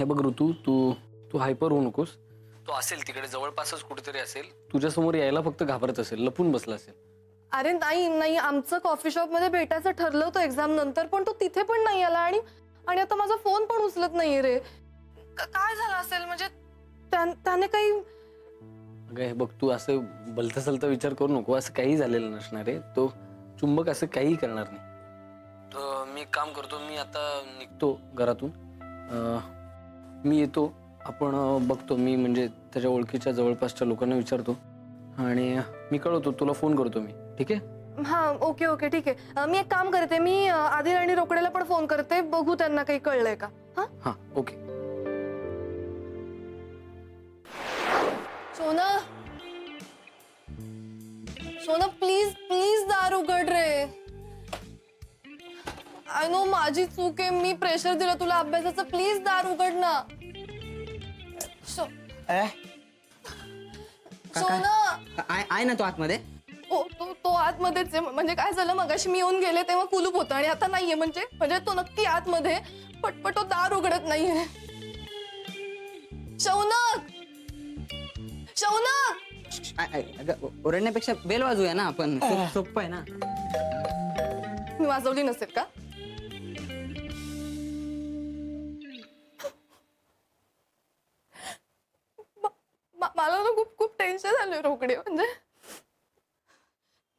हे बघ ऋतू, तू तू हायपर होऊ नकोस. तो असेल तिकडे जवळपासच कुठेतरी असेल, तुझ्यासमोर यायला फक्त घाबरत असेल, लपून बसला असेल. अरे नाही नाही, आमचं कॉफी शॉप मध्ये भेटायचं ठरलं होतं एक्झाम नंतर, पण तो तिथे पण नाही आला. आणि आणि आता माझा फोन पण उचलत नाहीये रे. काय झालं असेल म्हणजे त्याने काही. अगं हे बघ, तू असं भलतं सलतं विचार करू नको. असं काही झालेलं नसणार आहे. तो चुंबक असं काही करणार नाही. तर मी एक काम करतो, मी आता निघतो घरातून. मी येतो, आपण बघतो. मी म्हणजे त्याच्या ओळखीच्या जवळपासच्या लोकांना विचारतो आणि मी कळवतो, तुला फोन करतो मी. ठीक आहे? हा ओके ओके ठीक आहे. मी एक काम करते, मी आदिल आणि रोकडेला पण फोन करते, बघू त्यांना काही कळलंय का. हा हां ओके. सोना सोना प्लीज प्लीज दार उघड रे. आय नो माझी चूक आहे, मी प्रेशर दिलं तुला अभ्यासाचं. प्लीज दार उघड ना. सोना आहे ना तो आतमध्ये. तो आतमध्येच आहे. म्हणजे काय झालं, मगाशी मी येऊन गेले तेव्हा कुलूप होतं आणि आता नाहीये. म्हणजे तो नक्की आतमध्ये, पण तो दार उघडत नाहीये. शौनक शौनक ओरडण्यापेक्षा बेल वाजूया ना आपण. सोपं आहे ना. मी वाजवली नसेल का? मला ना खूप खूप टेन्शन आलंय रोकडे. म्हणजे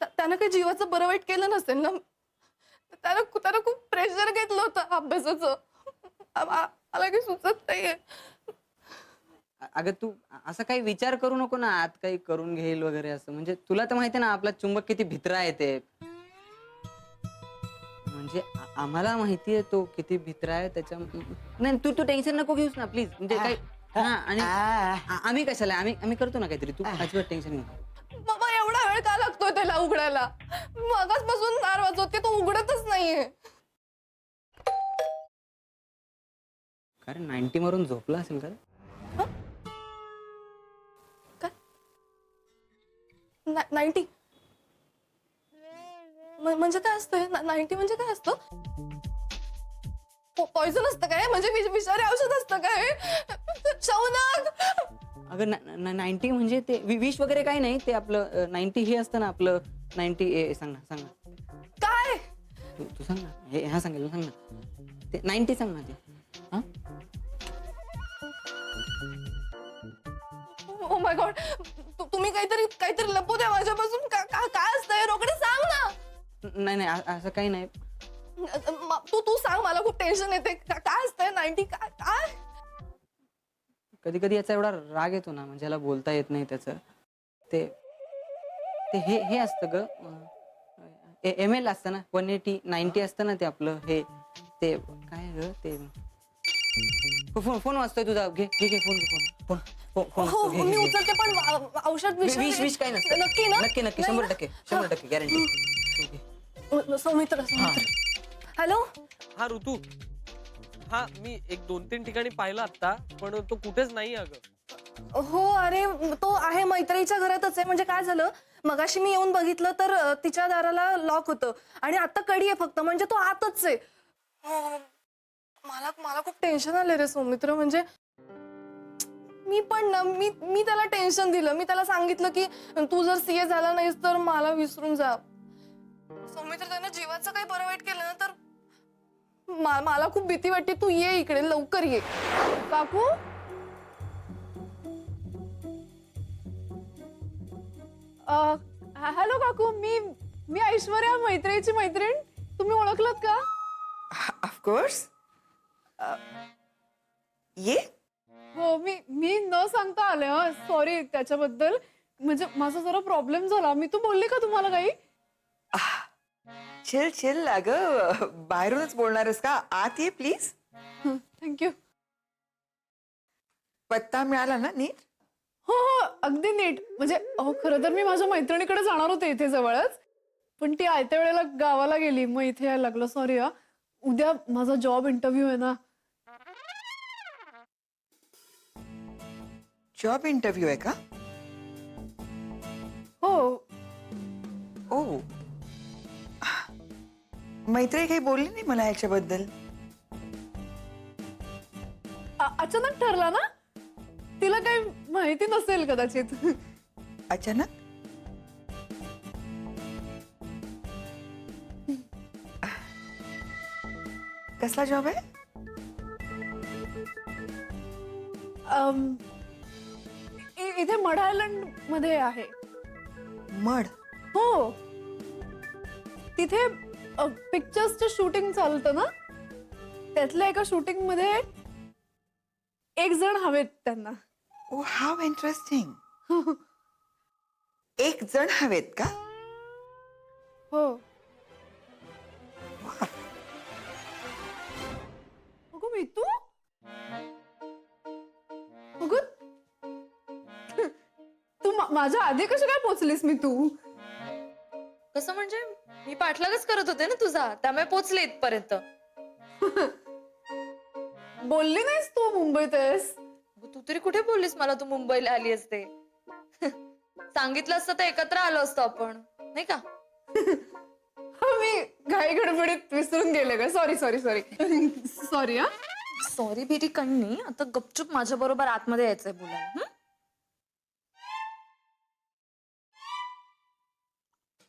त्यानं काही जीवाचं बरं वाईट केलं नसेल ना. त्यानं खूप प्रेशर घेतलं होतं अभ्यासाचं. मला काही सुचत नाहीये. अगं तू असं काही विचार करू नको ना, आत काही करून घेईल वगैरे असं. म्हणजे तुला तर माहिती आहे ना आपला चुंबक किती भित्रा आहे ते. म्हणजे आम्हाला माहितीये तो किती भित्रा आहे. त्याच्या नाही तू टेन्शन नको घेऊस ना प्लीज. म्हणजे काय हा. आणि आम्ही कशाला, आम्ही करतो ना काहीतरी. तू अजिबात टेन्शन घेऊ. बाबा एवढा वेळ का लागतोय त्याला उघडायला? मगाचपासून दार वाजवते, तो उघडतच नाहीये. कारण 90 मारून झोपला असेल का? काय 90? म्हणजे काय असतं 90? म्हणजे काय असतं? पॉइझन असतं काय? म्हणजे विषारी औषध असतं काय? शौनक अगं 90 म्हणजे ते विष वगैरे काही नाही. ते आपलं 90 हे असतं ना आपलं 90. सांग ना काय? तू सांग ना. हे हा सांगेल सांग ना. ते 90 सांग ना ते. हा ओ माय गॉड, तुम्ही काहीतरी लपू द्या माझ्यापासून. काय असतंय रोकडे? सांग ना. नाही असं काही नाही. तू सांग, मला खूप टेन्शन येते. काय असतंय 90? काय? कधी कधी याचा एवढा राग येतो ना, म्हणजे याला बोलता येत नाही त्याचं. ते हे असतं ग, ML असतं ना. 180 90 असतं ना ते आपलं. हे ते काय ग ते. फोन वाजतोय तुझा. घे फोन. हो मी उचलते, पण औषध विष काही नसतं. नक्की ना? नक्की 100% गॅरंटी. सौमित्र. हॅलो. हा ऋतू. हा मी एक 2-3 ठिकाणी पाहिलं आता, पण तो कुठेच नाही अगं. हो अरे तो आहे मैत्रीच्या घरातच आहे. म्हणजे काय झालं, मगाशी मी येऊन बघितलं तर तिच्या दाराला लॉक होतं आणि आता कडी आहे फक्त. म्हणजे तो आतच आहे. मला खूप टेन्शन आलं रे सौमित्र. म्हणजे मी त्याला टेन्शन दिलं. मी त्याला सांगितलं की तू जर CA झाला नाहीस तर मला विसरून जा. सौमित्र त्यानं जीवाचं काही बरं वाईट केलं ना तर मला खूप भीती वाटते. तू ये इकडे, लवकर ये. काकू हॅलो काकू, मी ऐश्वर्या, मैत्रीची मैत्रीण. तुम्ही ओळखलात का? ऑफकोर्स. ये. हो मी न सांगता आले. सॉरी त्याच्याबद्दल. म्हणजे माझा जरा प्रॉब्लेम झाला. मी बोलले का तुम्हाला काही? चिल अगं, बाहेरूनच बोलणारस का? आत ये प्लीज. थँक्यू. पत्ता मिळाला ना नीट? हो अगदी नीट. म्हणजे खरं तर मी माझ्या मैत्रिणीकडे जाणार होते इथे जवळच, पण ती आयत्या वेळेला गावाला गेली. मग इथे यायला लागलं. सॉरी. उद्या माझा जॉब इंटरव्ह्यू आहे ना. जॉब इंटरव्ह्यू आहे का? हो. ओ, मैत्री काही बोलली नाही मला याच्याबद्दल. अचानक ठरला ना? तिला काही माहिती नसेल कदाचित. अचानक कसला जॉब आहे? इथे मड आयलंड मध्ये आहे. मड. हो, तिथे पिक्चर्सचं शूटिंग चालतं ना, त्यातल्या एका शूटिंग मध्ये 1 जण हवेत त्यांना. ओ हाव इंटरेस्टिंग. 1 जण हवेत का? हो. अगं मी तू अगं तू माझ्या आधी कशी काय पोचलीस मी तू? कसं म्हणजे मी पाठलागच करत होते ना तुझा, त्यामुळे पोचले इथपर्यंत. बोलली नाहीस तू मुंबईत आहेस? तू तरी कुठे बोललीस मला तू मुंबईला आली असते? सांगितलं असतं तर एकत्र आलो असतो आपण, नाही का? मी घाई गडबडीत विसरून गेले ग. Sorry sorry sorry sorry. हा सॉरी बिरी काही नाही, आता गपचूप माझ्या बरोबर आतमध्ये यायचंय बोलायला. हं?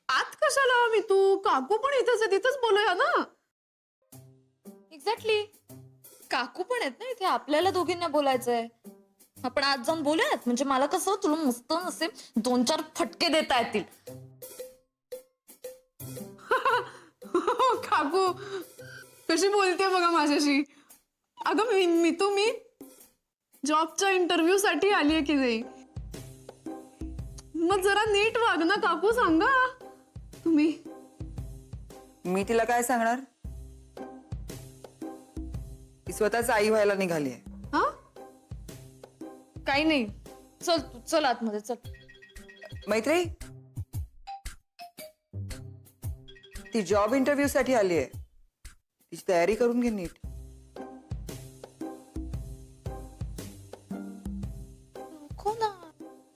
आत कशाला मी तू? काकू पण इथेच आहे, तिथेच बोलूया ना. एक्झॅक्टली. काकू पण आहेत ना इथे, आपल्याला दोघींना बोलायचंय. आपण आज जाऊन बोलूयात, म्हणजे मला कसं तुला मस्त असे 2-4 फटके देता येतील. काकू कशी बोलते बघा माझ्याशी. अगं मी जॉबच्या इंटरव्ह्यू साठी आलीये की नाही, मग जरा नीट वाग ना काकू. सांगा तुम्ही. मी तिला काय सांगणार? ती स्वतःच आई व्हायला निघालीये. हा काही नाही, चल तू चल आतमध्ये चल. मैत्री, ती जॉब इंटरव्ह्यू साठी आली आहे. तिची तयारी करून घे नीट. हो ना.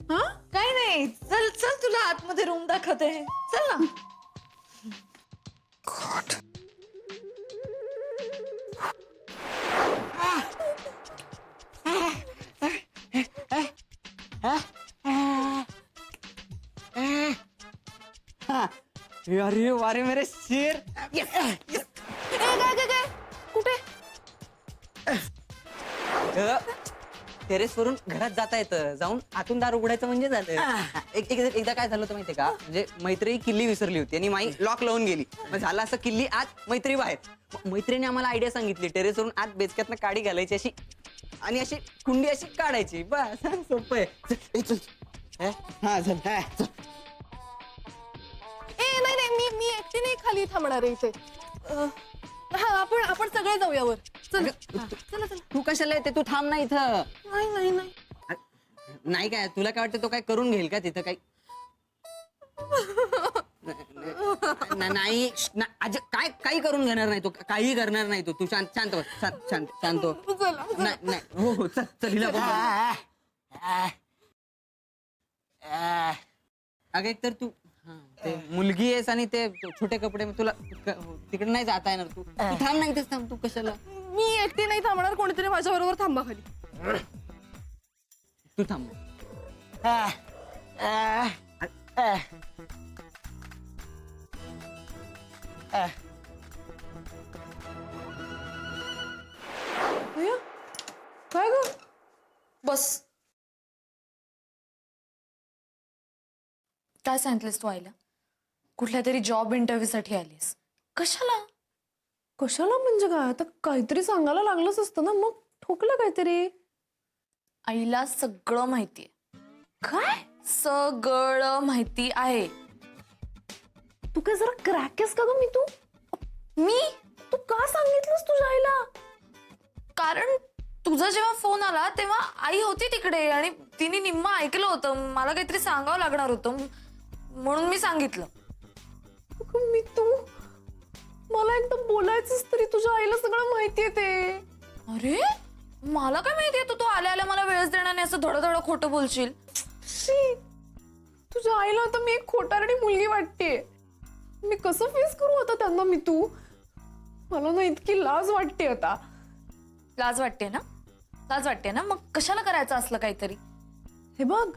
हा काही नाही, चल चल तुला आतमध्ये रूम दाखवते. चल ना. अरे वारे मेरे शेर. कुठे? टेरेस वरून घरात जाता येतं, जाऊन आतून दार उघडायचं म्हणजे झालं. एकदा काय झालं होतं माहितीये का, म्हणजे मैत्री किल्ली विसरली होती आणि माई लॉक लावून गेली. मग झालं असं, किल्ली आत मैत्री बाहेर. मैत्रीने आम्हाला आयडिया सांगितली, टेरेस वरून आत बेचक्यातनं काडी घालायची अशी आणि अशी कुंडी अशी काढायची. बस सोपं आहे. हा चल. नाही नाही, मी एकटी नाही खाली थांबणार आहे इथे. हा आपण सगळे जाऊया वर. चल चला चला. तू कशाला येते? तू थांब ना इथं. नाही नाही नाही. नाही काय तुला काय वाटतं, तो काय करून घेईल का तिथं? काही नाही काय काही करून घेणार नाही तो. काही करणार नाही तो. तू शांत शांत बस. शांत हो. नाही हो हो चल चल हिला बोल. अगं एक तर तू ते मुलगी आहेस आणि ते छोटे कपडे, तुला तिकडे नाही जाता येणार. तू थांब नाही तेच थांब. तू कशाला? मी एकटी नाही थांबणार, कोणीतरी माझ्या बरोबर थांबा खाली. तू थांब. काय ग? बस. काय सांगितलंस तू आईला? कुठल्या तरी जॉब इंटरव्ह्यू साठी आलीस. कशाला? कशाला म्हणजे काय? आता काहीतरी सांगायला लागलंच असतं ना, मग ठोकलं काहीतरी. आईला सगळं माहितीये. काय? सगळं माहिती आहे. तू काय जरा क्रॅक आहेस का ग मी तू? तू का सांगितलंस तुझ्या आईला? कारण तुझा जेव्हा फोन आला तेव्हा आई होती तिकडे आणि तिने निम्म ऐकलं होतं. मला काहीतरी सांगावं लागणार होतं म्हणून मी सांगितलं. मी तू मला एकदम बोलायचंच तरी तुझ्या आईला सगळं माहितीये ते. अरे मला काय माहितीये तू आल्या आल्या मला वेळच देणार नाही असं धडधड खोटं बोलशील. शी, तुझ्या आईला आता मी एक खोटारडी मुलगी वाटते. मी कसं फेस करू आता त्यांना? मी तू मला ना इतकी लाज वाटते आता. लाज वाटते ना? लाज वाटते ना, मग कशाला करायचं असलं काहीतरी? हे बघ,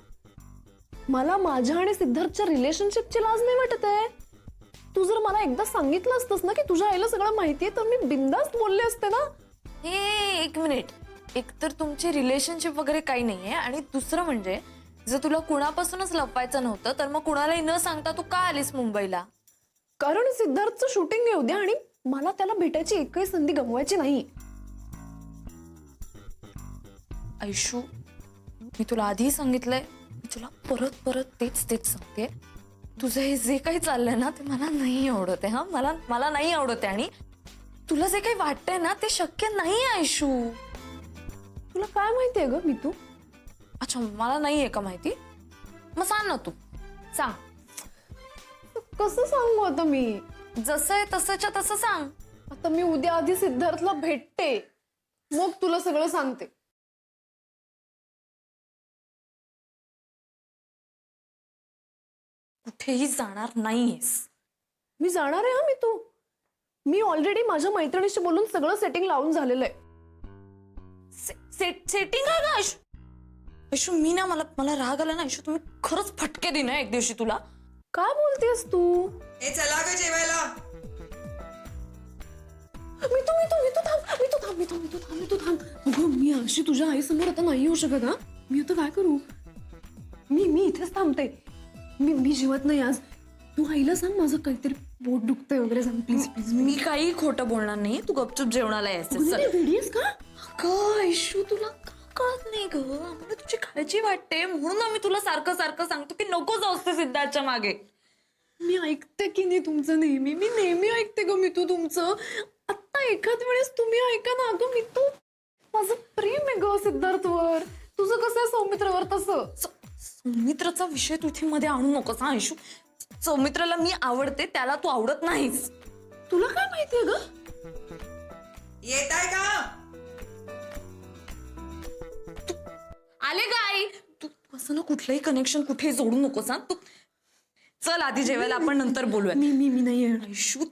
मला माझ्या आणि सिद्धार्थच्या रिलेशनशिपची लाज नाही वाटत आहे. तू जर मला एकदा सांगितलं असतंस ना की तुझ्या आईला सगळं माहितीये, तर मी बिंदास्त बोलले असते ना. हे एक मिनिट, एक तर तुमची रिलेशनशिप वगैरे काही नाहीये, आणि दुसरं म्हणजे जर तुला कुणापासूनच लपवायचं नव्हतं तर मग कुणालाही न सांगता तू का आलीस मुंबईला? कारण सिद्धार्थचं शूटिंग आहे उद्या आणि मला त्याला भेटायची एकही संधी गमवायची नाही. ऐशू, मी तुला आधी सांगितलंय, मी तुला परत परत तेच सांगते. तुझं हे जे काही चाललंय ना ते मला नाही आवडत आहे. मला नाही आवडत आहे, आणि तुला जे काही वाटतंय ना ते शक्य नाही ऐशू. तुला काय माहितीये ग मी तू? अच्छा, मला नाहीये का माहिती? मग सांग ना, तू सांग. कसं सांगू आता मी? जसं आहे तसंच्या तसं सांग. आता मी उद्या आधी सिद्धार्थला भेटते, मग तुला सगळं सांगते. कुठेही जाणार नाहीयेस. मी जाणार आहे. मी तू, मी ऑलरेडी माझ्या मैत्रिणीशी बोलून सगळं सेटिंग लावून झालेलं आहे. सेटिंग आहे का ऐशू? ऐशू, मी ना, मला राग आला ना ऐशू, तुम्ही खरंच फटके देणार एक दिवशी तुला. काय बोलतेस तू? ए चला ग जेवायला. मी तू थांब. अगं, मी अशी तुझ्या आई समोर आता नाही येऊ शकत. हा, मी आता काय करू? मी इथेच थांबते. मी जेवत नाही आज. तू आईला सांग माझं काहीतरी पोट दुखतंय वगैरे, सांग प्लीज प्लीज. मी काही खोटं बोलणार नाही. तू गपचूप जेवणाला यायचं. वेडीस का? अगं ऐशू, तुला का कळत नाही ग? मला तुझी काळजी वाटते, म्हणून मी तुला सारखं सांगतो की नको जाऊस ते सिद्धार्थच्या मागे. मी ऐकते की नाही तुमचं नेहमी? मी नेहमी ऐकते ग मी तू तुमचं. आता एखाद वेळेस तुम्ही ऐका ना. अगं मी तू, माझं प्रेम आहे ग सिद्धार्थवर. तुझं कसं आहे सौमित्रवर तसं. सौमित्राचा विषय तू इथे मध्ये आणू नकोस हा ऐशू. सौमित्राला मी आवडते, त्याला तू आवडत नाहीस. तुला काय माहितीये ग? येत आहे का? आले का आई? तू असं ना कुठलंही कनेक्शन कुठे जोडू नकोस हा. तू चल आधी जेवायला, आपण नंतर बोलूया. मी नाही येणार. ऐशू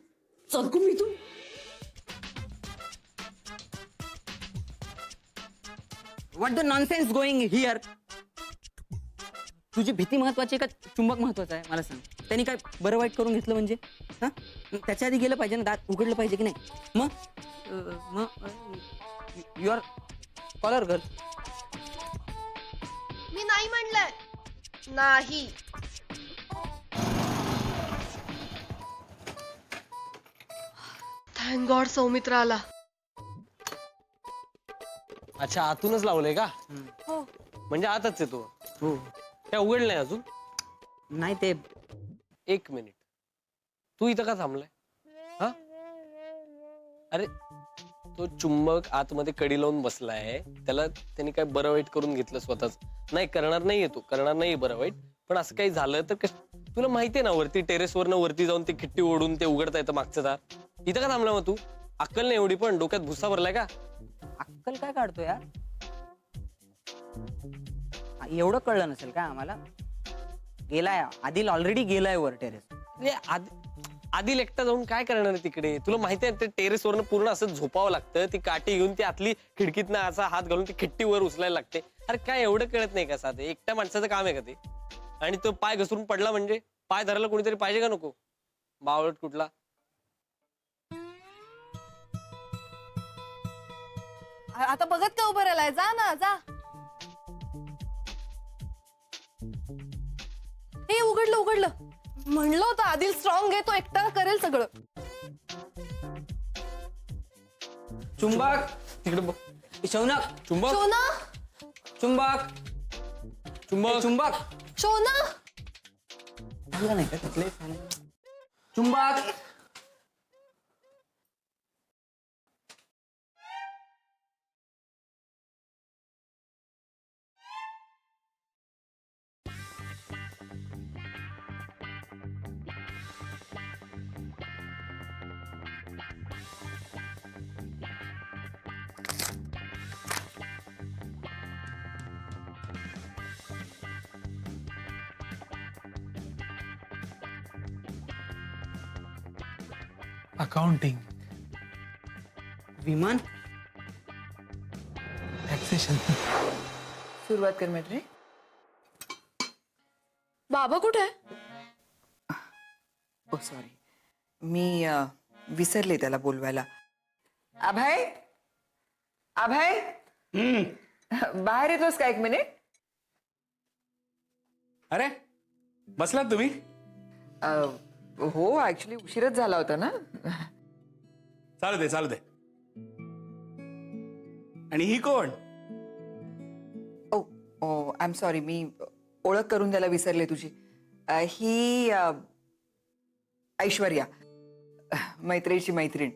चल. अगं मी तू, what the nonsense going here? तुझी भीती महत्वाची आहे का चुंबक महत्वाचा आहे मला सांग. त्यांनी काय बरं वाईट करून घेतलं म्हणजे? हा, त्याच्या आधी गेलं पाहिजे ना, दात उघडलं पाहिजे की नाही? मग युअर कॉलर गर्ल. मी नाही म्हणलंय. नाही. थँक गॉड सौमित्र आला. अच्छा, आतूनच लावलंय का? हो. म्हणजे आतच आहे तो. हो. काय उघडलं नाही अजून? नाही ते, एक मिनिट, तू इथं का थांबलाय? हा, अरे तो चुंबक आतमध्ये कडी लावून बसलाय. त्यांनी काय बरं वाईट करून घेतलं स्वतःच? नाही करणार नाहीये, तू करणार नाही बरं वाईट. पण असं काही झालं तर तुला माहितीये ना, वरती टेरेसवरनं वरती जाऊन ते खिट्टी ओढून ते उघडता येतं मागचं दार. इथं का थांबला मग तू? अक्कल नाही एवढी पण? डोक्यात भुस्सा भरलाय का? अक्कल काय काढतो यार? एवढं कळलं नसेल का आम्हाला? गेलाय आदिल, ऑलरेडी गेलाय वर टेरेस. आधी एकटा जाऊन काय करणार आहे तिकडे? तुला माहिती आहे ते टेरेस वरनं पूर्ण असं झोपावं लागतं. ती काठी घेऊन ती आतली खिडकीतनं असा हात घालून ती खिट्टी वर उचलायला लागते. अरे काय एवढं कळत नाही का? साधं एकट्या माणसाचं काम आहे का ते? आणि तो पाय घसरून पडला म्हणजे पाय धरायला कोणीतरी पाहिजे का नको? बावळट कुठला. आता बघत का उभं राहिलाय? जा ना, जा. हे उघडलं. म्हणलं होतं आदिल स्ट्रॉंग आहे, तो एकटा करेल सगळं. चुंबक तिकडे बघ. शौनक, चुंबक, शोना, चुंबक, चुंबक, चुंबक. शोना. झालं नाही का तिथले? चुंबक. अकाउंटिंग, विमान. रिलॅक्सेशन. सुरुवात कर मैत्री. बाबा कुठे आहे? ओ सॉरी, मी विसरले त्याला बोलवायला. अभय, अभय, बाहेर येतोस का 1 मिनिट? अरे बसलात तुम्ही? हो, ऍक्च्युली उशीरच झाला होता ना. चालू दे चालू दे. आणि ही कोण? ओ ओ आय एम सॉरी, मी ओळख करून द्यायला विसरले तुझी. ही ऐश्वर्या, मैत्रीची मैत्रीण.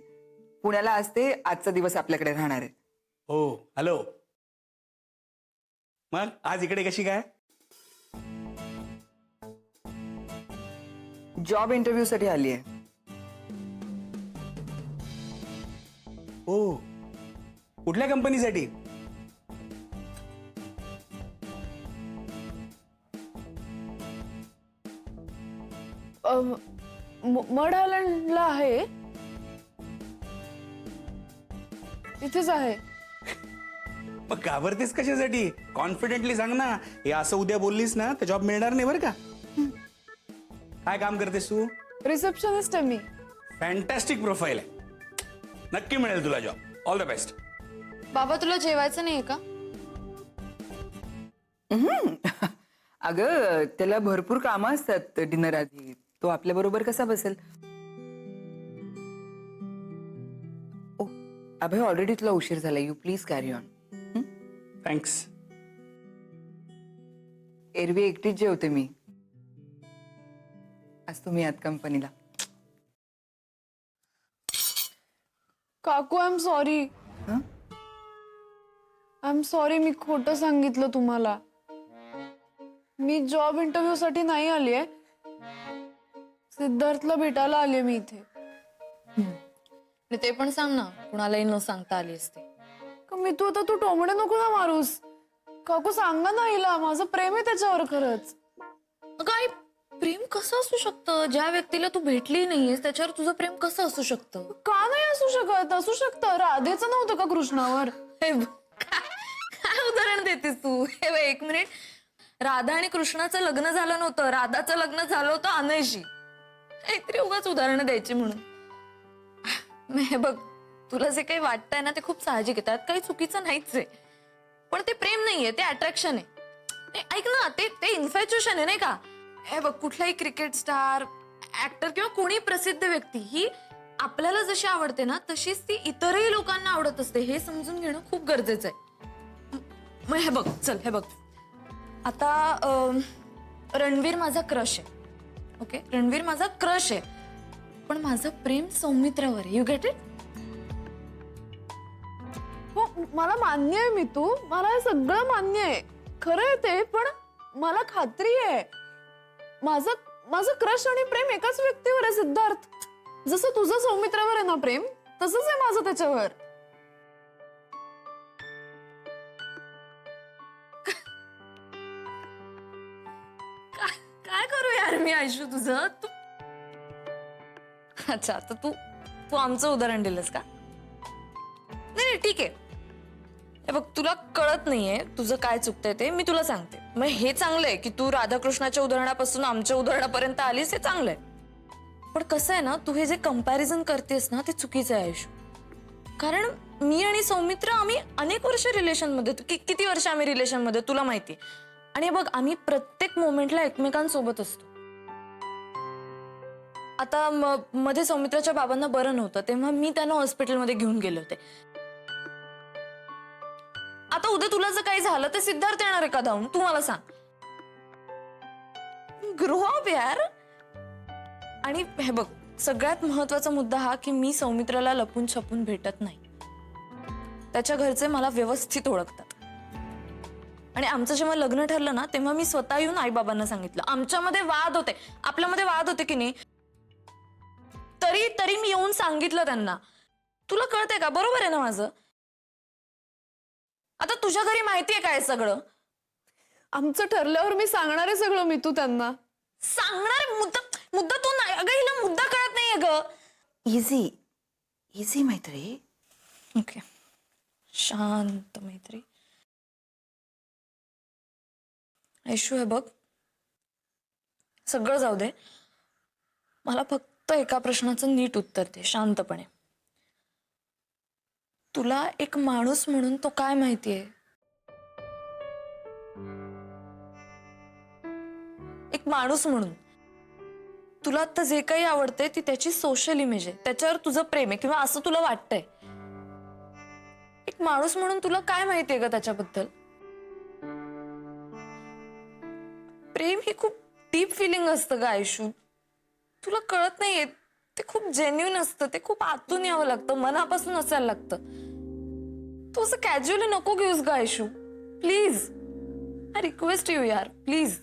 पुण्याला असते, आजचा दिवस आपल्याकडे राहणार आहे. हो हॅलो. मग आज इकडे कशी काय? जॉब इंटरव्ह्यू साठी आली आहे. हो, कुठल्या कंपनीसाठी? मड आयलंडला आहे. इथेच आहे. मग घाबरतेस कशासाठी? कॉन्फिडेंटली सांग ना. हे असं उद्या बोललीस ना तर जॉब मिळणार नाही बरं का. काय काम करतेस तू? रिसेप्शनिस्ट आहे मी. फॅन्टॅस्टिक प्रोफाईल आहे. नक्की मिळेल तुला जॉब. All the best. बाबा तुला जेवायचं नाहीये का? अगं, त्याला भरपूर कामं असतात डिनर आधी. तो आपल्या बरोबर कसा बसेल? ओ अभय, ऑलरेडी तुला उशीर झाला. You please carry on. Thanks. एरवी एकटीच जेवते मी. आज तुम्ही आहात कंपनीला. काकू, आय एम सॉरी. हं? आय एम सॉरी, मी खोटं सांगितलं तुम्हाला. मी जॉब इंटरव्ह्यू साठी नाही आली आहे. सिद्धार्थला भेटायला आली मी इथे. आणि ते पण सांग ना, कुणालाही न सांगता आली असते. मी तू टोमडे नको ना मारूस. काकू सांगा ना हिला, माझं प्रेम आहे त्याच्यावर खरंच. काय प्रेम कसं असू शकतं? ज्या व्यक्तीला तू भेटली नाहीयेस त्याच्यावर तुझं प्रेम कसं असू शकतं? का नाही असू शकत? असू शकतं. राधेचं नव्हतं का कृष्णावर? हे काय उदाहरण देतेस तू? हे बघ, 1 मिनिट. राधा आणि कृष्णाचं लग्न झालं नव्हतं, राधाचं लग्न झालं होतं अनयशी. काहीतरी उगाच उदाहरणं द्यायची म्हणून. हे बघ, तुला जे काही वाटतंय ना ते खूप साहजिक आहे, त्यात काही चुकीचं नाहीच आहे. पण ते प्रेम नाहीये, ते अट्रॅक्शन आहे. ऐक ना, ते इन्फॅच्युएशन आहे, नाही का? हे बघ, कुठलाही क्रिकेट स्टार, ऍक्टर किंवा कोणी प्रसिद्ध व्यक्ती ही आपल्याला जशी आवडते ना तशीच ती इतरही लोकांना आवडत असते. हे समजून घेणं खूप गरजेचं आहे. मग हे बघ, चल हे बघ, आता रणवीर माझा क्रश आहे. ओके, रणवीर माझा क्रश आहे, पण माझं प्रेम सौमित्रावर आहे. You get it? हो, मला मान्य आहे मितू, मला हे सगळं मान्य आहे. खरं आहे ते, पण मला खात्री आहे माझं क्रश आणि प्रेम एकाच व्यक्तीवर आहे सिद्धार्थ. जसं तुझं सौमित्रावर आहे ना प्रेम, तसंच आहे माझं त्याच्यावर. काय करू यार मी आयशू तुझं? तू अच्छा, तर तू आमचं उदाहरण दिलंस का? नाही ठीक आहे. हे बघ, तुला कळत नाहीये तुझं काय चुकतंय ते. मी तुला सांगते. मग हे चांगलंय की तू राधाकृष्णाच्या उदाहरणापासून आमच्या उदाहरणापर्यंत आलीस, हे चांगलंय. पण कसं आहे ना, तू हे जे कंपॅरिझन करतेस ना ते चुकीचं आहे आयशू. कारण मी आणि सौमित्र आम्ही अनेक वर्ष रिलेशन मध्ये, किती वर्ष आम्ही रिलेशन मध्ये तुला माहिती. आणि बघ, आम्ही प्रत्येक मोमेंटला एकमेकांसोबत असतो. आता मध्ये सौमित्राच्या बाबांना बरं नव्हतं, तेव्हा मी त्यांना हॉस्पिटलमध्ये घेऊन गेले होते. आता उद्या तुला जर काही झालं तर सिद्धार्थ येणार आहे का धावून? तू मला सांग. ग्रो अप यार. आणि हे बघ, सगळ्यात महत्वाचा मुद्दा हा की मी सौमित्राला लपून छपून भेटत नाही. त्याच्या घरचे मला व्यवस्थित ओळखतात. आणि आमचं जेव्हा लग्न ठरलं ना तेव्हा मी स्वतः येऊन आईबाबांना सांगितलं. आमच्यामध्ये वाद होते, आपल्यामध्ये वाद होते की नाही, तरी मी येऊन सांगितलं त्यांना. तुला कळतंय का? बरोबर आहे ना माझं? आता तुझ्या घरी माहितीये काय सगळं? आमचं ठरल्यावर मी सांगणार आहे सगळं मितू त्यांना. सांगणार? मुद्दा तू नाही. अगं, हिला मुद्दा कळत नाहीये ग. इझी मैत्री. ओके, शांत मैत्री. ऐशू हे बघ, सगळं जाऊ दे, मला फक्त एका प्रश्नाचं नीट उत्तर दे शांतपणे. तुला एक माणूस म्हणून तो काय माहितीये? एक माणूस म्हणून तुला आता जे काही आवडतंय ती त्याची सोशल इमेज आहे, त्याच्यावर तुझं प्रेम आहे किंवा असं तुला वाटतंय. एक माणूस म्हणून तुला काय माहितीये ग त्याच्याबद्दल? प्रेम ही खूप डीप फिलिंग असतं ग आयुष्य, तुला कळत नाहीये. ते खूप जेन्युइन असतं, ते खूप आतून यावं लागतं, मनापासून असायला लागतं. तू असं कॅज्युअली नको घेऊस ग आयुष्य, प्लीज. आय रिक्वेस्ट यू यार, प्लीज.